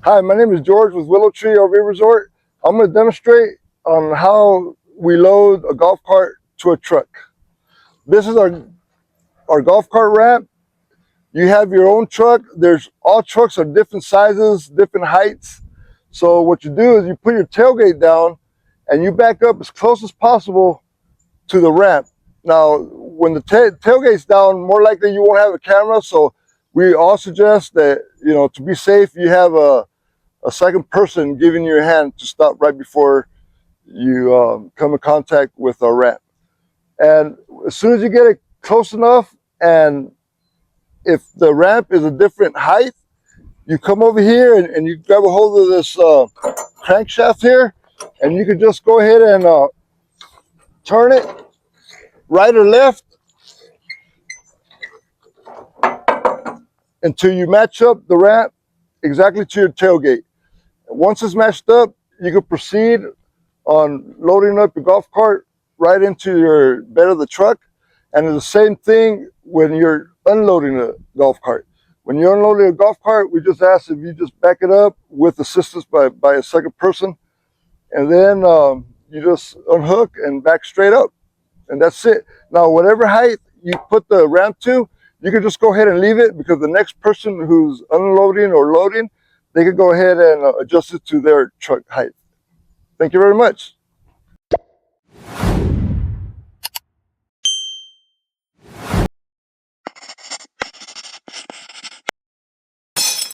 Hi, my name is George with WillowTree RV Resort. I'm going to demonstrate on how we load a golf cart to a truck. This is our golf cart ramp. You have your own truck. All trucks are different sizes, different heights. So what you do is you put your tailgate down and you back up as close as possible to the ramp. Now, when the tailgate's down, more likely you won't have a camera. So we all suggest that, to be safe, you have a second person giving you a hand to stop right before you come in contact with our ramp. And as soon as you get it close enough, and if the ramp is a different height, you come over here and you grab a hold of this crankshaft here, and you can just go ahead and turn it right or left until you match up the ramp exactly to your tailgate. Once it's matched up, you can proceed on loading up your golf cart right into your bed of the truck. And it's the same thing when you're unloading a golf cart. When you're unloading a golf cart, we just ask if you just back it up with assistance by a second person. And then you just unhook and back straight up. And that's it. Now, whatever height you put the ramp to, you can just go ahead and leave it, because the next person who's unloading or loading, they can go ahead and adjust it to their truck height. Thank you very much.